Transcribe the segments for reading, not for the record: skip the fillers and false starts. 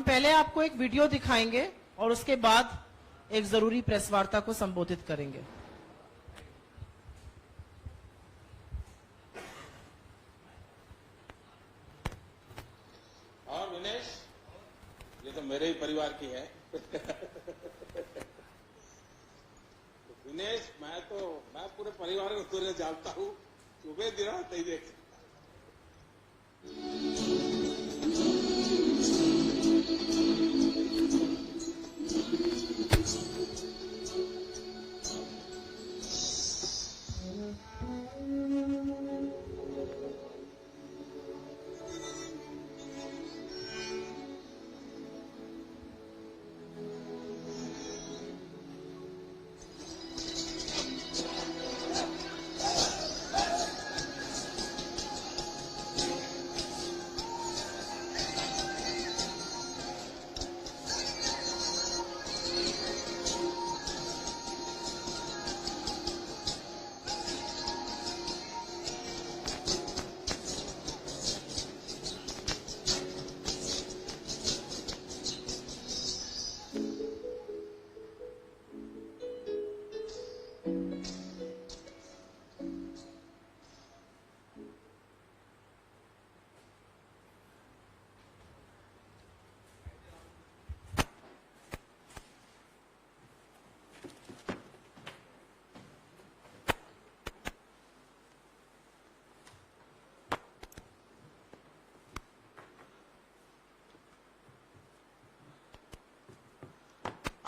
पहले आपको एक वीडियो दिखाएंगे और उसके बाद एक जरूरी प्रेस वार्ता को संबोधित करेंगे। और विनेश, ये तो मेरे ही परिवार की है। विनेश, मैं पूरे परिवार को तुझे जानता हूँ, सुबह दिन रात नहीं देख सकता।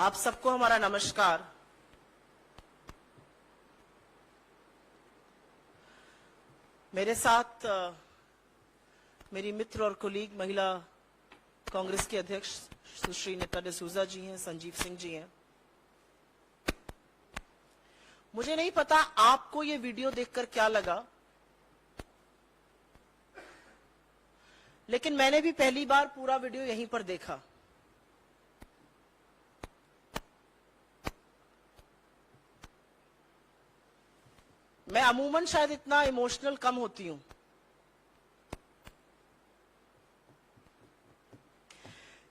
आप सबको हमारा नमस्कार। मेरे साथ मेरी मित्र और कोलीग महिला कांग्रेस के अध्यक्ष सुश्री नीता डिसूजा जी हैं, संजीव सिंह जी हैं। मुझे नहीं पता आपको ये वीडियो देखकर क्या लगा, लेकिन मैंने भी पहली बार पूरा वीडियो यहीं पर देखा। मैं अमूमन शायद इतना इमोशनल कम होती हूं।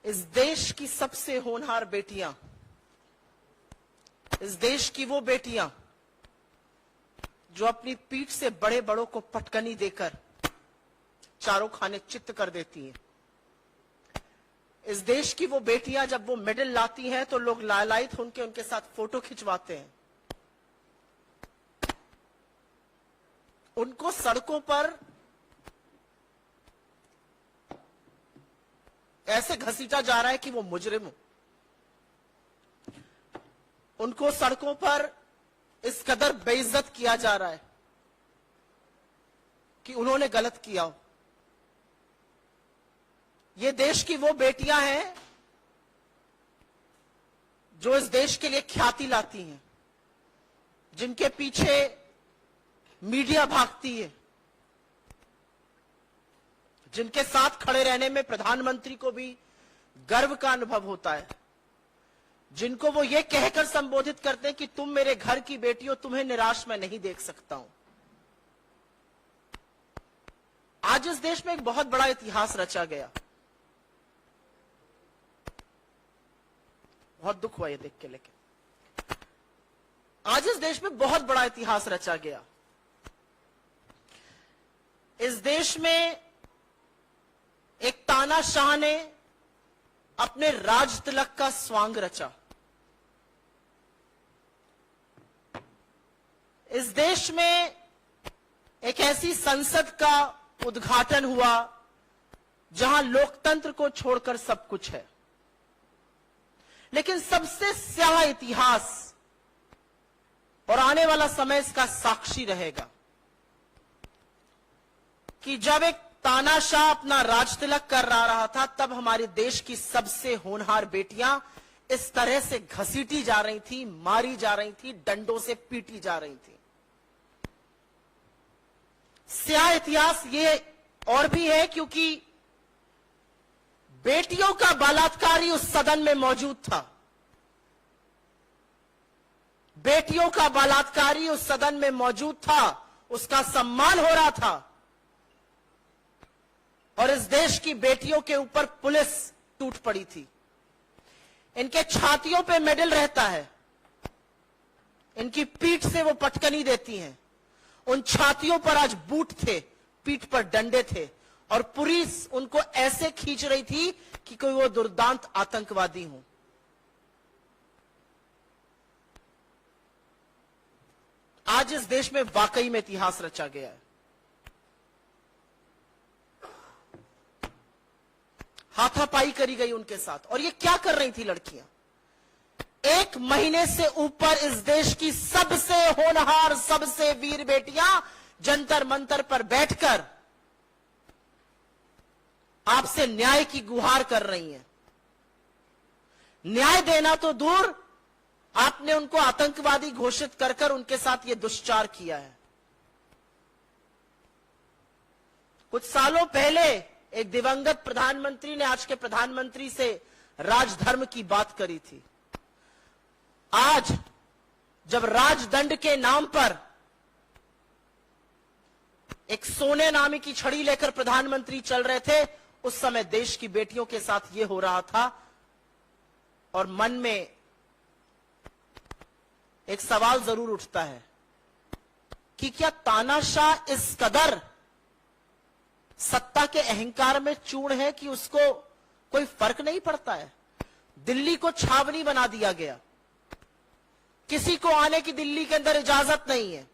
इस देश की सबसे होनहार बेटियां, इस देश की वो बेटियां जो अपनी पीठ से बड़े बड़ों को पटकनी देकर चारों खाने चित्त कर देती हैं। इस देश की वो बेटियां जब वो मेडल लाती हैं तो लोग लालायित होकर उनके साथ फोटो खिंचवाते हैं। उनको सड़कों पर ऐसे घसीटा जा रहा है कि वो मुजरिम हो। उनको सड़कों पर इस कदर बेइज्जत किया जा रहा है कि उन्होंने गलत किया हो। ये देश की वो बेटियां हैं जो इस देश के लिए ख्याति लाती हैं, जिनके पीछे मीडिया भागती है, जिनके साथ खड़े रहने में प्रधानमंत्री को भी गर्व का अनुभव होता है, जिनको वो ये कहकर संबोधित करते हैं कि तुम मेरे घर की बेटी हो, तुम्हें निराश मैं नहीं देख सकता हूं। आज इस देश में एक बहुत बड़ा इतिहास रचा गया। बहुत दुख हुआ ये देख के, लेकिन आज इस देश में बहुत बड़ा इतिहास रचा गया। इस देश में एक तानाशाह ने अपने राज तिलक का स्वांग रचा। इस देश में एक ऐसी संसद का उद्घाटन हुआ जहां लोकतंत्र को छोड़कर सब कुछ है। लेकिन सबसे स्याह इतिहास और आने वाला समय इसका साक्षी रहेगा कि जब एक तानाशाह अपना राज तिलक कर रहा था, तब हमारे देश की सबसे होनहार बेटियां इस तरह से घसीटी जा रही थी, मारी जा रही थी, डंडों से पीटी जा रही थी। स्याह इतिहास ये और भी है क्योंकि बेटियों का बलात्कारी उस सदन में मौजूद था। बेटियों का बलात्कारी उस सदन में मौजूद था, उसका सम्मान हो रहा था। और इस देश की बेटियों के ऊपर पुलिस टूट पड़ी थी। इनके छातियों पे मेडल रहता है, इनकी पीठ से वो पटकनी देती हैं। उन छातियों पर आज बूट थे, पीठ पर डंडे थे, और पुलिस उनको ऐसे खींच रही थी कि कोई वो दुर्दांत आतंकवादी हो। आज इस देश में वाकई में इतिहास रचा गया है। हाथापाई करी गई उनके साथ। और ये क्या कर रही थी लड़कियां? 1 महीने से ऊपर इस देश की सबसे होनहार, सबसे वीर बेटियां जंतर मंतर पर बैठकर आपसे न्याय की गुहार कर रही हैं। न्याय देना तो दूर, आपने उनको आतंकवादी घोषित कर कर उनके साथ यह दुष्चार किया है। कुछ सालों पहले एक दिवंगत प्रधानमंत्री ने आज के प्रधानमंत्री से राजधर्म की बात करी थी। आज जब राजदंड के नाम पर एक सोने नामी की छड़ी लेकर प्रधानमंत्री चल रहे थे, उस समय देश की बेटियों के साथ यह हो रहा था। और मन में एक सवाल जरूर उठता है कि क्या तानाशाह इस कदर सत्ता के अहंकार में चूर्ण है कि उसको कोई फर्क नहीं पड़ता है? दिल्ली को छावनी बना दिया गया, किसी को आने की दिल्ली के अंदर इजाजत नहीं है।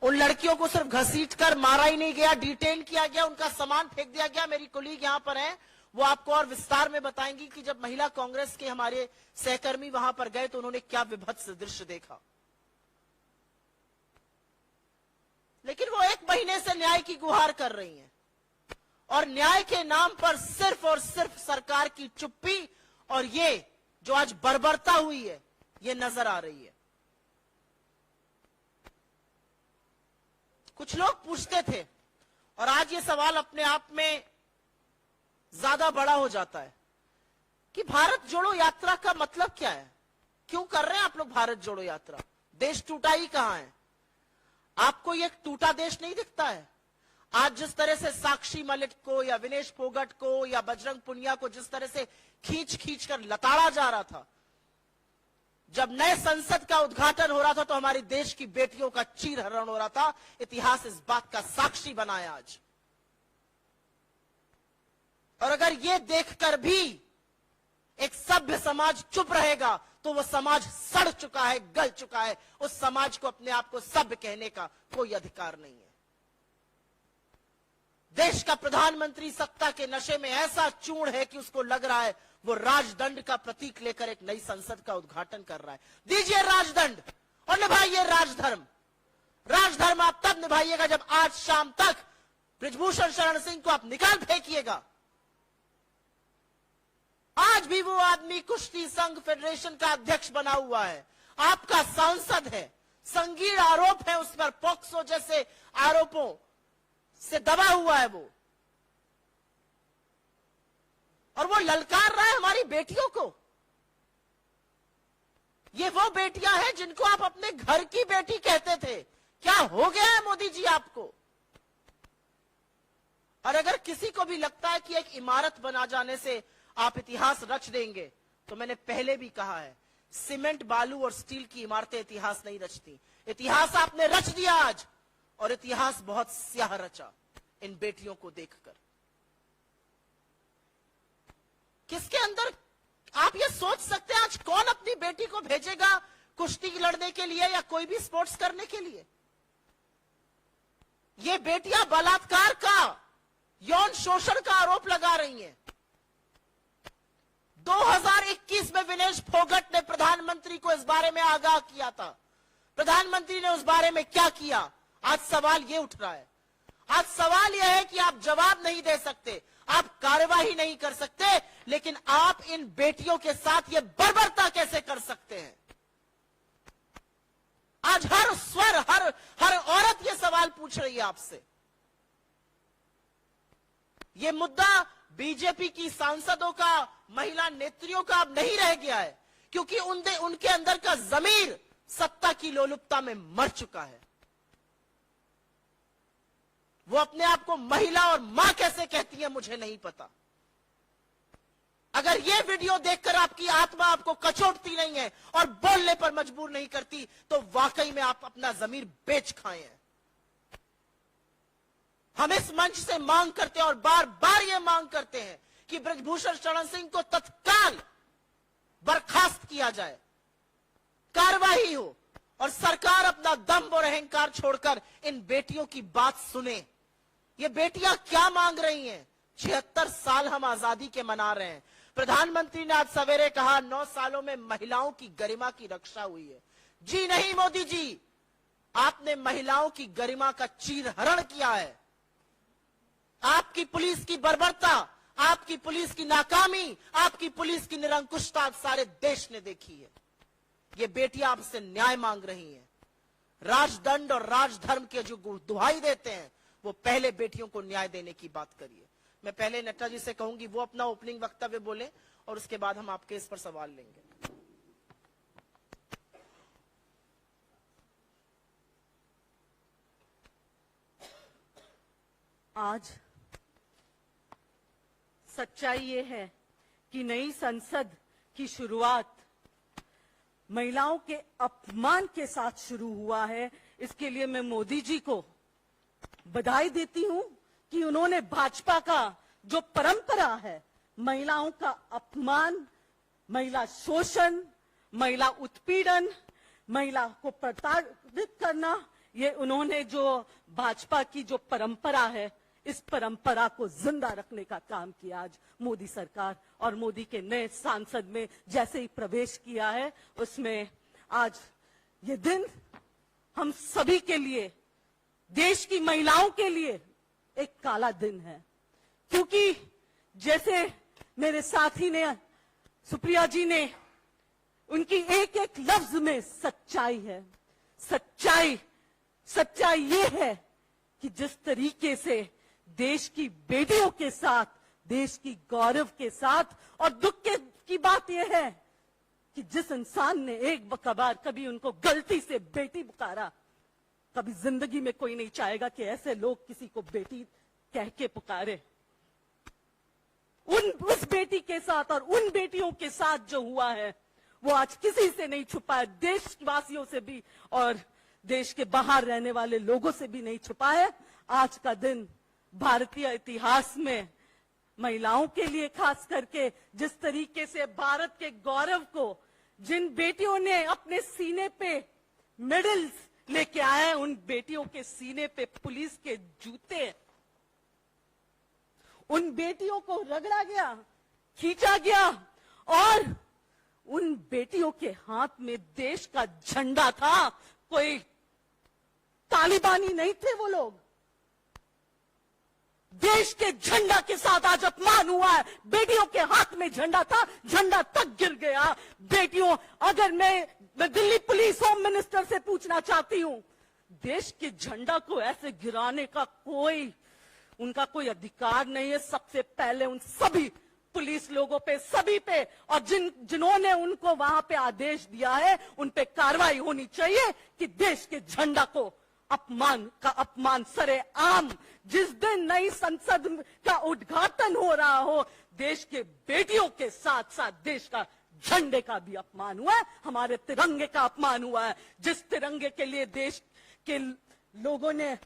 उन लड़कियों को सिर्फ घसीटकर मारा ही नहीं गया, डिटेन किया गया, उनका सामान फेंक दिया गया। मेरी कोलीग यहां पर हैं, वो आपको और विस्तार में बताएंगी कि जब महिला कांग्रेस के हमारे सहकर्मी वहां पर गए तो उन्होंने क्या विभत्स दृश्य देखा। लेकिन वो 1 महीने से न्याय की गुहार कर रही हैं, और न्याय के नाम पर सिर्फ और सिर्फ सरकार की चुप्पी और ये जो आज बर्बरता हुई है, ये नजर आ रही है। कुछ लोग पूछते थे, और आज ये सवाल अपने आप में ज्यादा बड़ा हो जाता है कि भारत जोड़ो यात्रा का मतलब क्या है? क्यों कर रहे हैं आप लोग भारत जोड़ो यात्रा? देश टूटा ही कहां है? आपको ये टूटा देश नहीं दिखता है? आज जिस तरह से साक्षी मलिक को या विनेश फोगट को या बजरंग पुनिया को जिस तरह से खींच खींच कर लताड़ा जा रहा था, जब नए संसद का उद्घाटन हो रहा था तो हमारे देश की बेटियों का चीरहरण हो रहा था। इतिहास इस बात का साक्षी बना है आज। और अगर ये देखकर भी एक सभ्य समाज चुप रहेगा तो वो समाज सड़ चुका है, गल चुका है। उस समाज को अपने आप को सभ्य कहने का कोई अधिकार नहीं है। देश का प्रधानमंत्री सत्ता के नशे में ऐसा चूर्ण है कि उसको लग रहा है वो राजदंड का प्रतीक लेकर एक नई संसद का उद्घाटन कर रहा है। दीजिए राजदंड और निभाइए राजधर्म। राजधर्म आप तब निभाइएगा जब आज शाम तक बृजभूषण शरण सिंह को आप निकाल फेंकिएगा। आज भी वो आदमी कुश्ती संघ फेडरेशन का अध्यक्ष बना हुआ है, आपका सांसद है, संगीन आरोप है उस पर, पॉक्सो जैसे आरोपों से दबा हुआ है वो, और वो ललकार रहा है हमारी बेटियों को। ये वो बेटियां हैं जिनको आप अपने घर की बेटी कहते थे। क्या हो गया है मोदी जी आपको? और अगर किसी को भी लगता है कि एक इमारत बना जाने से आप इतिहास रच देंगे, तो मैंने पहले भी कहा है, सीमेंट, बालू और स्टील की इमारतें इतिहास नहीं रचती। इतिहास आपने रच दिया आज, और इतिहास बहुत स्याह रचा इन बेटियों को देखकर। किसके अंदर आप ये सोच सकते हैं आज कौन अपनी बेटी को भेजेगा कुश्ती लड़ने के लिए या कोई भी स्पोर्ट्स करने के लिए? ये बेटियां बलात्कार का, यौन शोषण का आरोप लगा रही हैं। 2021 में विनेश फोगट ने प्रधानमंत्री को इस बारे में आगाह किया था। प्रधानमंत्री ने उस बारे में क्या किया? आज सवाल यह उठ रहा है। आज सवाल यह है कि आप जवाब नहीं दे सकते, आप कार्यवाही नहीं कर सकते, लेकिन आप इन बेटियों के साथ ये बर्बरता कैसे कर सकते हैं? आज हर स्वर, हर औरत ये सवाल पूछ रही है आपसे। ये मुद्दा बीजेपी की सांसदों का, महिला नेत्रियों का अब नहीं रह गया है, क्योंकि उनके अंदर का जमीर सत्ता की लोलुपता में मर चुका है। वो अपने आप को महिला और मां कैसे कहती है मुझे नहीं पता। अगर ये वीडियो देखकर आपकी आत्मा आपको कचोटती नहीं है और बोलने पर मजबूर नहीं करती, तो वाकई में आप अपना जमीर बेच खाए हैं। हम इस मंच से मांग करते हैं और बार बार ये मांग करते हैं कि ब्रजभूषण शरण सिंह को तत्काल बर्खास्त किया जाए, कार्रवाई हो और सरकार अपना दम और अहंकार छोड़कर इन बेटियों की बात सुने। ये बेटियां क्या मांग रही हैं? 76 साल हम आजादी के मना रहे हैं। प्रधानमंत्री ने आज सवेरे कहा 9 सालों में महिलाओं की गरिमा की रक्षा हुई है। जी नहीं मोदी जी, आपने महिलाओं की गरिमा का चीरहरण किया है। आपकी पुलिस की बर्बरता, आपकी पुलिस की नाकामी, आपकी पुलिस की निरंकुशता सारे देश ने देखी है। ये बेटियां आपसे न्याय मांग रही हैं। राजदंड और राजधर्म के जो दुहाई देते हैं, वो पहले बेटियों को न्याय देने की बात करिए। मैं पहले नड्डा जी से कहूंगी वो अपना ओपनिंग वक्तव्य बोले और उसके बाद हम आपके इस पर सवाल लेंगे। आज सच्चाई ये है कि नई संसद की शुरुआत महिलाओं के अपमान के साथ शुरू हुआ है। इसके लिए मैं मोदी जी को बधाई देती हूं कि उन्होंने भाजपा का जो परंपरा है, महिलाओं का अपमान, महिला शोषण, महिला उत्पीड़न, महिला को प्रताड़ित करना, ये उन्होंने जो भाजपा की जो परंपरा है, इस परंपरा को जिंदा रखने का काम किया आज मोदी सरकार। और मोदी के नए सांसद में जैसे ही प्रवेश किया है, उसमें आज ये दिन हम सभी के लिए, देश की महिलाओं के लिए एक काला दिन है। क्योंकि जैसे मेरे साथी ने, सुप्रिया जी ने, उनकी एक एक लफ्ज में सच्चाई है। सच्चाई ये है कि जिस तरीके से देश की बेटियों के साथ, देश की गौरव के साथ, और दुख की बात यह है कि जिस इंसान ने एक बार कभी उनको गलती से बेटी पुकारा, कभी जिंदगी में कोई नहीं चाहेगा कि ऐसे लोग किसी को बेटी कह के पुकारे। उस बेटी के साथ और उन बेटियों के साथ जो हुआ है, वो आज किसी से नहीं छुपा है, देशवासियों से भी और देश के बाहर रहने वाले लोगों से भी नहीं छुपा है। आज का दिन भारतीय इतिहास में महिलाओं के लिए खास करके, जिस तरीके से भारत के गौरव को जिन बेटियों ने अपने सीने पे मेडल्स लेके आए, उन बेटियों के सीने पे पुलिस के जूते, उन बेटियों को रगड़ा गया, खींचा गया, और उन बेटियों के हाथ में देश का झंडा था। कोई तालिबानी नहीं थे वो लोग। देश के झंडा के साथ आज अपमान हुआ है। बेटियों के हाथ में झंडा था, झंडा तक गिर गया। बेटियों, अगर मैं दिल्ली पुलिस होम मिनिस्टर से पूछना चाहती हूं, देश के झंडा को ऐसे गिराने का उनका कोई अधिकार नहीं है। सबसे पहले उन सभी पुलिस लोगों पे, सभी पे, और जिन्होंने उनको वहां पे आदेश दिया है, उन पे कार्रवाई होनी चाहिए कि देश के झंडा को अपमान सरेआम, जिस दिन नई संसद का उद्घाटन हो रहा हो, देश के बेटियों के साथ साथ देश का झंडे का भी अपमान हुआ है, हमारे तिरंगे का अपमान हुआ है। जिस तिरंगे के लिए देश के लोगों ने,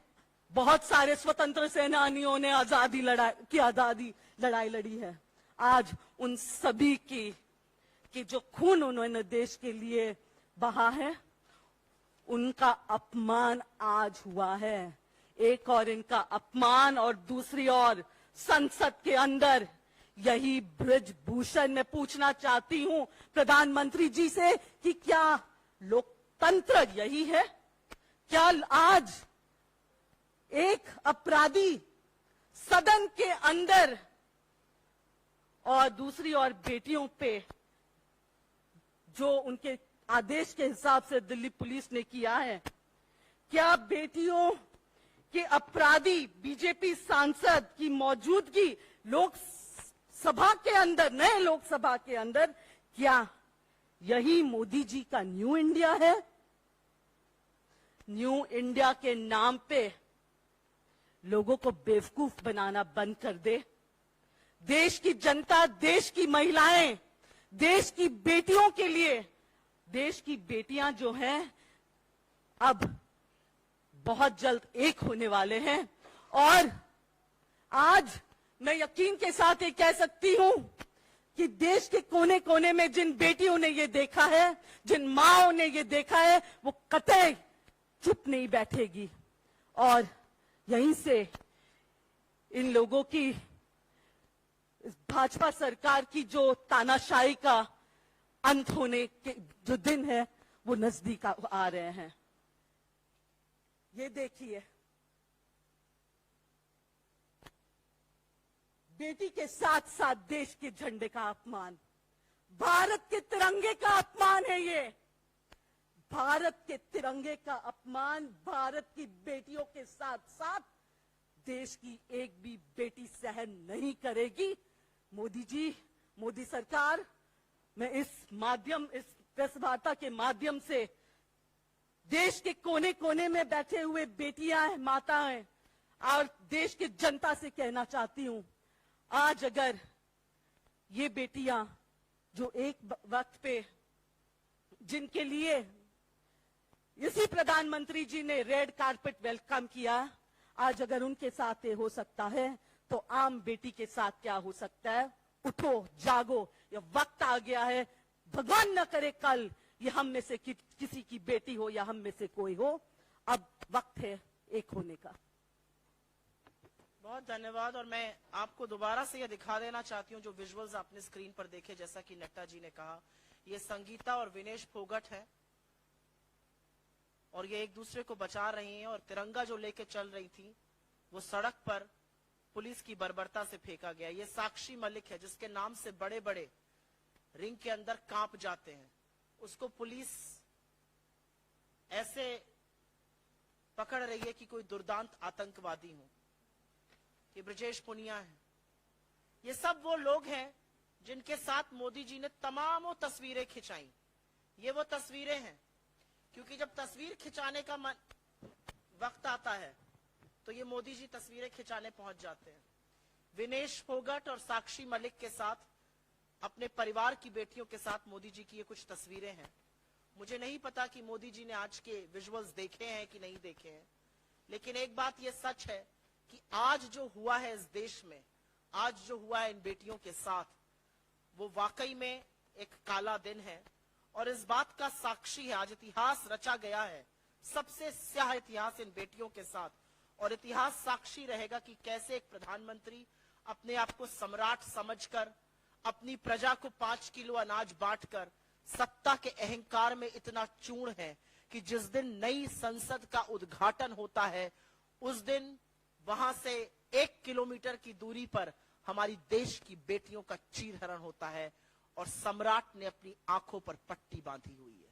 बहुत सारे स्वतंत्र सेनानियों ने आजादी लड़ाई लड़ी है, आज उन सभी की जो खून उन्होंने देश के लिए बहा है, उनका अपमान आज हुआ है। एक और इनका अपमान, और दूसरी ओर संसद के अंदर यही ब्रजभूषण। मैं पूछना चाहती हूं प्रधानमंत्री जी से कि क्या लोकतंत्र यही है? क्या आज एक अपराधी सदन के अंदर और दूसरी ओर बेटियों पे जो उनके आदेश के हिसाब से दिल्ली पुलिस ने किया है, क्या बेटियों के अपराधी बीजेपी सांसद की मौजूदगी लोकसभा के अंदर, नए लोकसभा के अंदर, क्या यही मोदी जी का न्यू इंडिया है? न्यू इंडिया के नाम पे लोगों को बेवकूफ बनाना बंद कर दे। देश की जनता, देश की महिलाएं, देश की बेटियों के लिए, देश की बेटियां जो हैं अब बहुत जल्द एक होने वाले हैं। और आज मैं यकीन के साथ ये कह सकती हूं कि देश के कोने कोने में जिन बेटियों ने ये देखा है, जिन माओं ने ये देखा है, वो कतई चुप नहीं बैठेगी। और यहीं से इन लोगों की, इस भाजपा सरकार की जो तानाशाही का अंत होने के जो दिन है वो नजदीक आ रहे हैं। ये देखिए, बेटी के साथ साथ देश के झंडे का अपमान, भारत के तिरंगे का अपमान है ये। भारत के तिरंगे का अपमान भारत की बेटियों के साथ साथ देश की एक भी बेटी सहन नहीं करेगी। मोदी जी, मोदी सरकार, मैं इस प्रेस वार्ता के माध्यम से देश के कोने कोने में बैठे हुए बेटियां, माताएं और देश की जनता से कहना चाहती हूं, आज अगर ये बेटियां जो एक वक्त पे, जिनके लिए इसी प्रधानमंत्री जी ने रेड कारपेट वेलकम किया, आज अगर उनके साथ ये हो सकता है तो आम बेटी के साथ क्या हो सकता है। उठो, जागो, ये वक्त आ गया है। भगवान न करे कल ये हम में से किसी की बेटी हो या हम में से कोई हो, अब वक्त है एक होने का। बहुत धन्यवाद। और मैं आपको दोबारा से यह दिखा देना चाहती हूं, जो विजुअल्स आपने स्क्रीन पर देखे, जैसा कि नड्डा जी ने कहा, ये संगीता और विनेश फोगट है और ये एक दूसरे को बचा रही हैं। और तिरंगा जो लेके चल रही थी वो सड़क पर पुलिस की बर्बरता से फेंका गया। ये साक्षी मलिक है, जिसके नाम से बड़े बड़े रिंग के अंदर कांप जाते हैं। उसको पुलिस ऐसे पकड़ रही है कि कोई दुर्दांत आतंकवादी हो। ये ब्रजेश पुनिया है। ये सब वो लोग हैं जिनके साथ मोदी जी ने तमामों तस्वीरें खिंचाई। ये वो तस्वीरें हैं, क्योंकि जब तस्वीर खिंचाने का वक्त आता है तो ये मोदी जी तस्वीरें खिंचाने पहुंच जाते हैं। विनेश फोगट और साक्षी मलिक के साथ, अपने परिवार की बेटियों के साथ मोदी जी की ये कुछ तस्वीरें हैं। मुझे नहीं पता कि मोदी जी ने आज के विजुअल्स देखे हैं कि नहीं देखे हैं, लेकिन एक बात ये सच है कि आज जो हुआ है इस देश में, आज जो हुआ है इन बेटियों के साथ, वो वाकई में एक काला दिन है। और इस बात का साक्षी है, आज इतिहास रचा गया है, सबसे स्याह इतिहास इन बेटियों के साथ। और इतिहास साक्षी रहेगा कि कैसे एक प्रधानमंत्री अपने आप को सम्राट समझकर, अपनी प्रजा को 5 किलो अनाज बांटकर सत्ता के अहंकार में इतना चूर्ण है कि जिस दिन नई संसद का उद्घाटन होता है, उस दिन वहां से 1 किलोमीटर की दूरी पर हमारी देश की बेटियों का चीरहरण होता है और सम्राट ने अपनी आंखों पर पट्टी बांधी हुई है।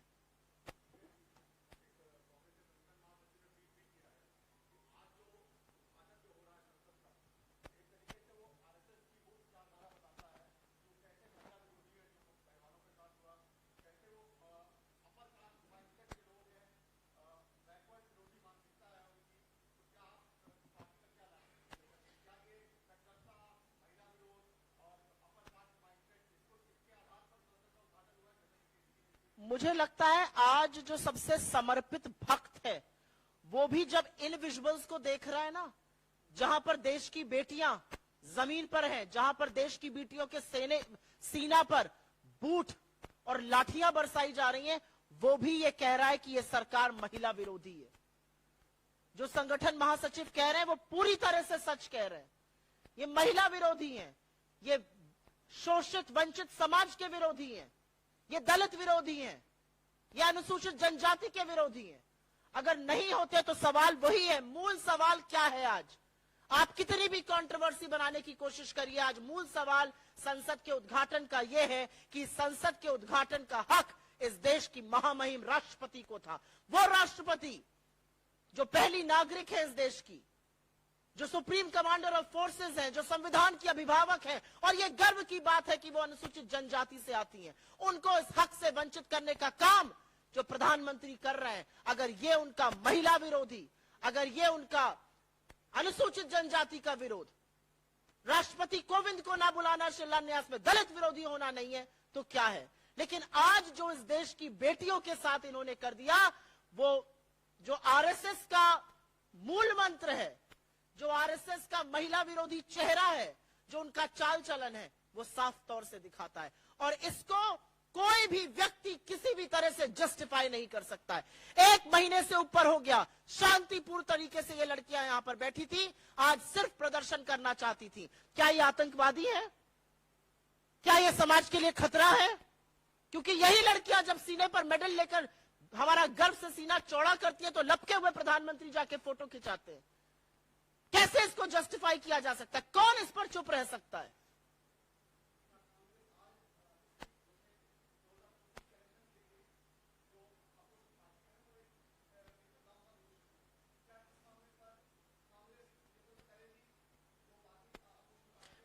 मुझे लगता है आज जो सबसे समर्पित भक्त है वो भी जब इन विजुअल्स को देख रहा है ना, जहां पर देश की बेटियां जमीन पर हैं, जहां पर देश की बेटियों के सीना पर बूट और लाठियां बरसाई जा रही हैं, वो भी ये कह रहा है कि ये सरकार महिला विरोधी है। जो संगठन महासचिव कह रहे हैं वो पूरी तरह से सच कह रहे हैं। ये महिला विरोधी हैं, ये शोषित वंचित समाज के विरोधी हैं, ये दलित विरोधी हैं, ये अनुसूचित जनजाति के विरोधी हैं। अगर नहीं होते तो सवाल वही है, मूल सवाल क्या है आज? आप कितनी भी कंट्रोवर्सी बनाने की कोशिश करिए, आज मूल सवाल संसद के उद्घाटन का यह है कि संसद के उद्घाटन का हक इस देश की महामहिम राष्ट्रपति को था। वो राष्ट्रपति जो पहली नागरिक है इस देश की, जो सुप्रीम कमांडर ऑफ फोर्सेस हैं, जो संविधान की अभिभावक हैं, और ये गर्व की बात है कि वो अनुसूचित जनजाति से आती हैं, उनको इस हक से वंचित करने का काम जो प्रधानमंत्री कर रहे हैं, अगर ये उनका महिला विरोधी, अगर ये उनका अनुसूचित जनजाति का विरोध, राष्ट्रपति कोविंद को ना बुलाना शिलान्यास में दलित विरोधी होना नहीं है तो क्या है? लेकिन आज जो इस देश की बेटियों के साथ इन्होंने कर दिया, वो जो आरएसएस का मूल मंत्र है, जो आरएसएस का महिला विरोधी चेहरा है, जो उनका चाल चलन है, वो साफ तौर से दिखाता है। और इसको कोई भी व्यक्ति किसी भी तरह से जस्टिफाई नहीं कर सकता है। 1 महीने से ऊपर हो गया, शांतिपूर्ण तरीके से ये लड़कियां यहां पर बैठी थी, आज सिर्फ प्रदर्शन करना चाहती थी। क्या ये आतंकवादी है? क्या ये समाज के लिए खतरा है? क्योंकि यही लड़कियां जब सीने पर मेडल लेकर हमारा गर्व से सीना चौड़ा करती है तो लपके हुए प्रधानमंत्री जाके फोटो खिंचाते हैं। कैसे इसको जस्टिफाई किया जा सकता है? कौन इस पर चुप रह सकता है?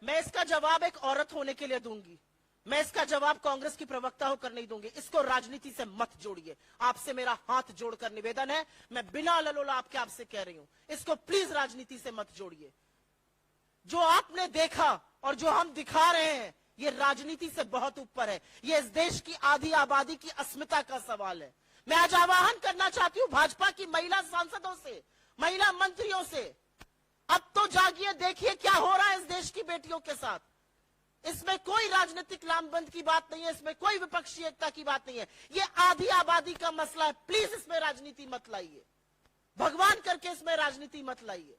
मैं इसका जवाब एक औरत होने के लिए दूंगी। मैं इसका जवाब कांग्रेस की प्रवक्ता होकर नहीं दूंगी। इसको राजनीति से मत जोड़िए। आपसे मेरा हाथ जोड़कर निवेदन है, मैं बिना ललोला आपके आपसे कह रही हूं, इसको प्लीज राजनीति से मत जोड़िए। जो आपने देखा और जो हम दिखा रहे हैं, ये राजनीति से बहुत ऊपर है। ये इस देश की आधी आबादी की अस्मिता का सवाल है। मैं आज आह्वान करना चाहती हूं भाजपा की महिला सांसदों से, महिला मंत्रियों से, अब तो जागिए, देखिए क्या हो रहा है इस देश की बेटियों के साथ। इसमें कोई राजनीतिक लामबंद की बात नहीं है, इसमें कोई विपक्षी एकता की बात नहीं है। ये आधी आबादी का मसला है। प्लीज इसमें राजनीति मत लाइए, भगवान करके इसमें राजनीति मत लाइए।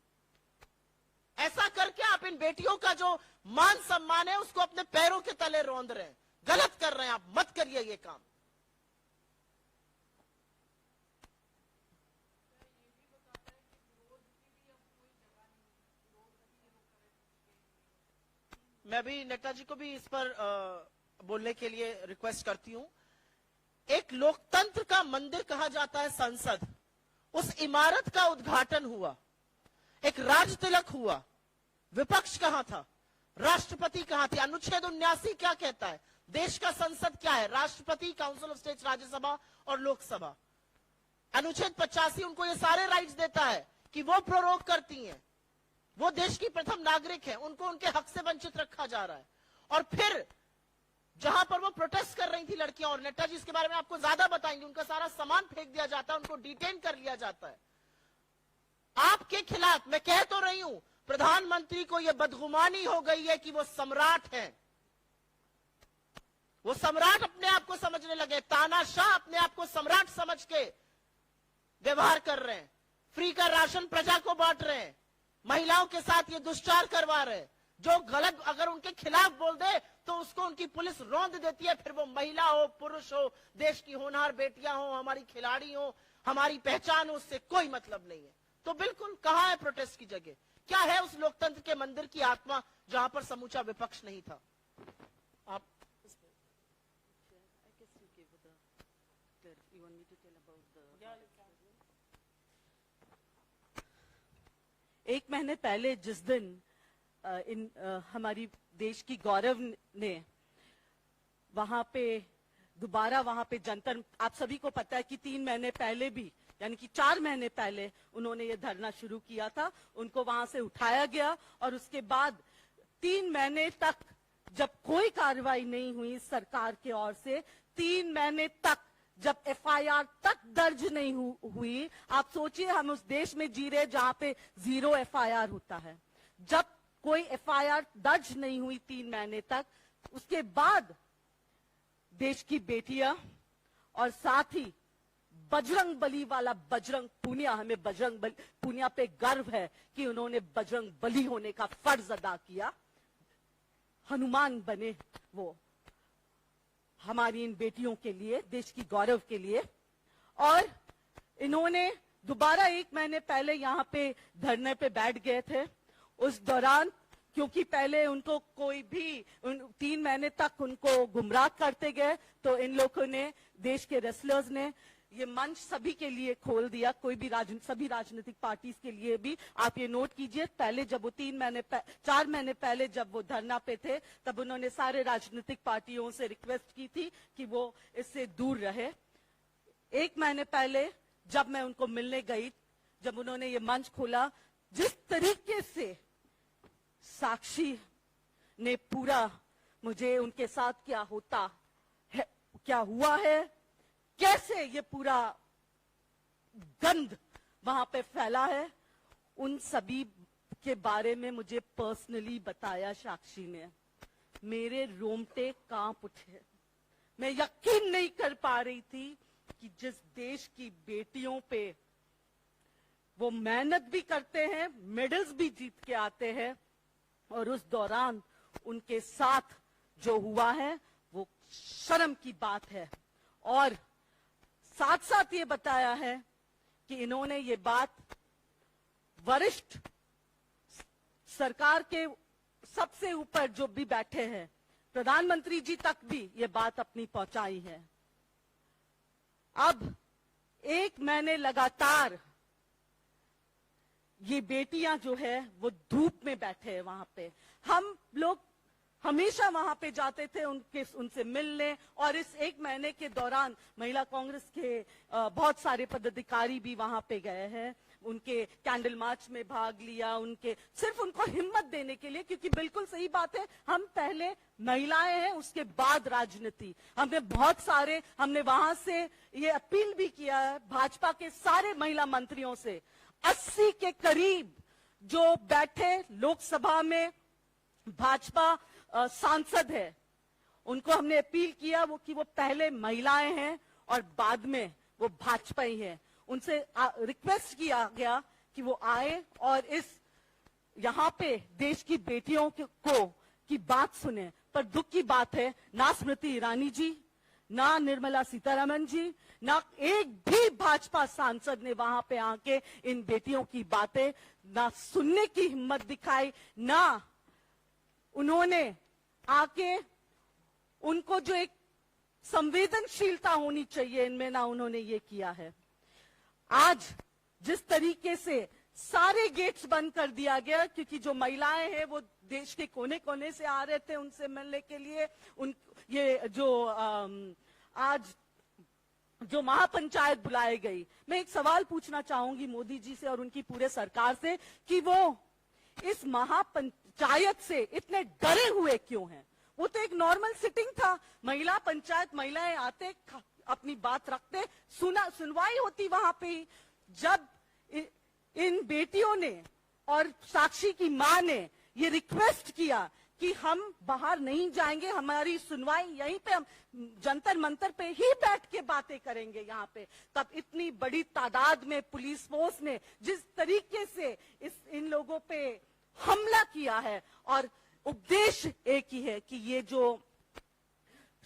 ऐसा करके आप इन बेटियों का जो मान सम्मान है उसको अपने पैरों के तले रौंद रहे हैं। गलत कर रहे हैं आप, मत करिए ये काम। मैं भी नेताजी को भी इस पर बोलने के लिए रिक्वेस्ट करती हूं। एक लोकतंत्र का मंदिर कहा जाता है संसद, उस इमारत का उद्घाटन हुआ, एक राज तिलक हुआ, विपक्ष कहां था? राष्ट्रपति कहां थे? अनुच्छेद 79 क्या कहता है? देश का संसद क्या है? राष्ट्रपति, काउंसिल ऑफ स्टेट, राज्यसभा और लोकसभा। अनुच्छेद 85 उनको ये सारे राइट्स देता है कि वो प्रोरोग करती हैं, वो देश की प्रथम नागरिक है, उनको उनके हक से वंचित रखा जा रहा है। और फिर जहां पर वो प्रोटेस्ट कर रही थी लड़कियां, और नेताजी इसके बारे में आपको ज्यादा बताएंगे, उनका सारा सामान फेंक दिया जाता है, उनको डिटेन कर लिया जाता है। आपके खिलाफ मैं कह तो रही हूं, प्रधानमंत्री को यह बदगुमानी हो गई है कि वो सम्राट हैं। वो सम्राट अपने आप को समझने लगे, तानाशाह अपने आप को सम्राट समझ के व्यवहार कर रहे हैं। फ्री का राशन प्रजा को बांट रहे हैं, महिलाओं के साथ ये दुष्चार करवा रहे हैं। जो गलत अगर उनके खिलाफ बोल दे तो उसको उनकी पुलिस रौंद देती है, फिर वो महिला हो, पुरुष हो, देश की होनहार बेटियां हो, हमारी खिलाड़ी हो, हमारी पहचान हो, उससे कोई मतलब नहीं है। तो बिल्कुल कहां है प्रोटेस्ट की जगह? क्या है उस लोकतंत्र के मंदिर की आत्मा जहां पर समूचा विपक्ष नहीं था? आप एक महीने पहले जिस दिन हमारी देश की गौरव ने वहां पे दोबारा वहां पे जंतर, आप सभी को पता है कि 3 महीने पहले भी, यानी कि 4 महीने पहले उन्होंने ये धरना शुरू किया था, उनको वहां से उठाया गया और उसके बाद 3 महीने तक जब कोई कार्रवाई नहीं हुई सरकार की ओर से, 3 महीने तक जब एफआईआर तक दर्ज नहीं हुई। आप सोचिए, हम उस देश में जी रहे जहां पे 0 एफआईआर होता है। जब कोई एफआईआर दर्ज नहीं हुई 3 महीने तक, उसके बाद देश की बेटियां और साथ ही बजरंग बली वाला बजरंग पूनिया, हमें बजरंग बली पूनिया पे गर्व है कि उन्होंने बजरंग बली होने का फर्ज अदा किया, हनुमान बने वो हमारी इन बेटियों के लिए, देश की गौरव के लिए। और इन्होंने दोबारा 1 महीने पहले यहाँ पे धरने पे बैठ गए थे। उस दौरान क्योंकि पहले उनको कोई भी 3 महीने तक उनको गुमराह करते गए, तो इन लोगों ने, देश के रेसलर्स ने ये मंच सभी के लिए खोल दिया, कोई भी सभी राजनीतिक पार्टीज के लिए भी। आप ये नोट कीजिए, पहले जब वो 4 महीने पहले जब वो धरना पे थे, तब उन्होंने सारे राजनीतिक पार्टियों से रिक्वेस्ट की थी कि वो इससे दूर रहे। 1 महीने पहले जब मैं उनको मिलने गई, जब उन्होंने ये मंच खोला, जिस तरीके से साक्षी ने पूरा मुझे उनके साथ क्या होता है, क्या हुआ है, कैसे ये पूरा गंद वहां पे फैला है, उन सभी के बारे में मुझे पर्सनली बताया साक्षी ने। मेरे रोंगटे कांप उठे। मैं यकीन नहीं कर पा रही थी कि जिस देश की बेटियों पे वो मेहनत भी करते हैं, मेडल्स भी जीत के आते हैं, और उस दौरान उनके साथ जो हुआ है वो शर्म की बात है। और साथ साथ ये बताया है कि इन्होंने ये बात वरिष्ठ सरकार के सबसे ऊपर जो भी बैठे हैं, प्रधानमंत्री जी तक भी ये बात अपनी पहुंचाई है। अब एक महीने लगातार ये बेटियां जो है वो धूप में बैठे हैं वहां पे। हम लोग हमेशा वहां पे जाते थे उनसे मिलने, और इस एक महीने के दौरान महिला कांग्रेस के बहुत सारे पदाधिकारी भी वहां पे गए हैं, उनके कैंडल मार्च में भाग लिया, उनके सिर्फ उनको हिम्मत देने के लिए, क्योंकि बिल्कुल सही बात है, हम पहले महिलाएं हैं, उसके बाद राजनीति। हमने वहां से ये अपील भी किया है भाजपा के सारे महिला मंत्रियों से, 80 के करीब जो बैठे लोकसभा में भाजपा सांसद है, उनको हमने अपील किया कि वो पहले महिलाएं हैं और बाद में वो भाजपा ही है। उनसे रिक्वेस्ट किया गया कि वो आए और इस यहाँ पे देश की बेटियों की बात सुने। पर दुख की बात है, ना स्मृति ईरानी जी, ना निर्मला सीतारमण जी, ना एक भी भाजपा सांसद ने वहां पे आके इन बेटियों की बातें ना सुनने की हिम्मत दिखाई, ना उन्होंने आके उनको जो एक संवेदनशीलता होनी चाहिए इनमें, ना उन्होंने ये किया है। आज जिस तरीके से सारे गेट्स बंद कर दिया गया, क्योंकि जो महिलाएं हैं वो देश के कोने कोने से आ रहे थे उनसे मिलने के लिए, ये जो आज जो महापंचायत बुलाई गई, मैं एक सवाल पूछना चाहूंगी मोदी जी से और उनकी पूरे सरकार से कि वो इस महापंचायत से इतने डरे हुए क्यों हैं? वो तो एक नॉर्मल सिटिंग था, महिला पंचायत, महिलाएं आते, अपनी बात रखते, सुनवाई होती वहां पे ही। जब इन बेटियों ने और साक्षी की मां ने ये रिक्वेस्ट किया कि हम बाहर नहीं जाएंगे, हमारी सुनवाई यहीं पे, हम जंतर मंतर पे ही बैठ के बातें करेंगे यहाँ पे, तब इतनी बड़ी तादाद में पुलिस फोर्स ने जिस तरीके से इन लोगों पे हमला किया है, और उद्देश्य एक ही है कि ये जो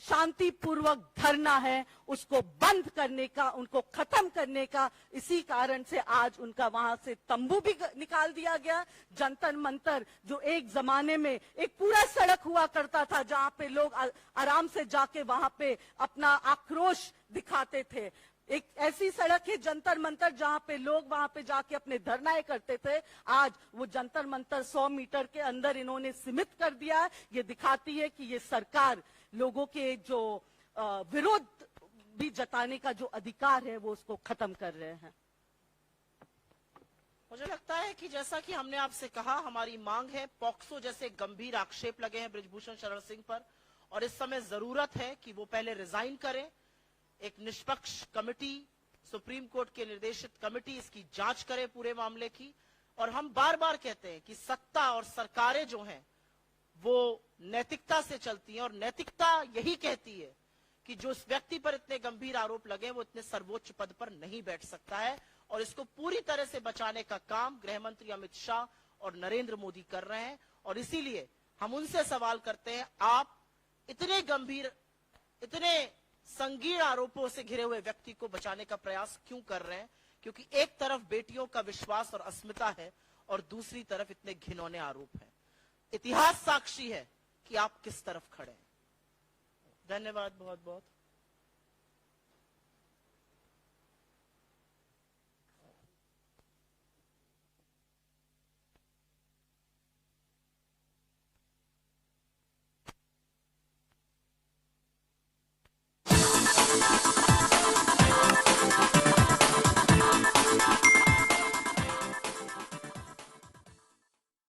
शांतिपूर्वक धरना है उसको बंद करने का, उनको खत्म करने का। इसी कारण से आज उनका वहां से तंबू भी निकाल दिया गया। जंतर मंतर जो एक जमाने में एक पूरा सड़क हुआ करता था जहां पे लोग आराम से जाके वहां पे अपना आक्रोश दिखाते थे, एक ऐसी सड़क है जंतर मंतर जहां पे लोग वहां पे जाके अपने धरनाएं करते थे, आज वो जंतर मंतर 100 मीटर के अंदर इन्होंने सीमित कर दिया। ये दिखाती है कि ये सरकार लोगों के जो विरोध भी जताने का जो अधिकार है वो उसको खत्म कर रहे हैं। मुझे लगता है कि जैसा कि हमने आपसे कहा, हमारी मांग है, पॉक्सो जैसे गंभीर आक्षेप लगे हैं बृजभूषण शरण सिंह पर, और इस समय जरूरत है कि वो पहले रिजाइन करें, एक निष्पक्ष कमेटी, सुप्रीम कोर्ट के निर्देशित कमेटी इसकी जांच करे पूरे मामले की। और हम बार बार कहते हैं कि सत्ता और सरकारें जो हैं वो नैतिकता से चलती हैं, और नैतिकता यही कहती है कि जो इस व्यक्ति पर इतने गंभीर आरोप लगे वो इतने सर्वोच्च पद पर नहीं बैठ सकता है, और इसको पूरी तरह से बचाने का काम गृह मंत्री अमित शाह और नरेंद्र मोदी कर रहे हैं। और इसीलिए हम उनसे सवाल करते हैं, आप इतने गंभीर, इतने संगीन आरोपों से घिरे हुए व्यक्ति को बचाने का प्रयास क्यों कर रहे हैं? क्योंकि एक तरफ बेटियों का विश्वास और अस्मिता है और दूसरी तरफ इतने घिनौने आरोप हैं। इतिहास साक्षी है कि आप किस तरफ खड़े हैं। धन्यवाद बहुत बहुत।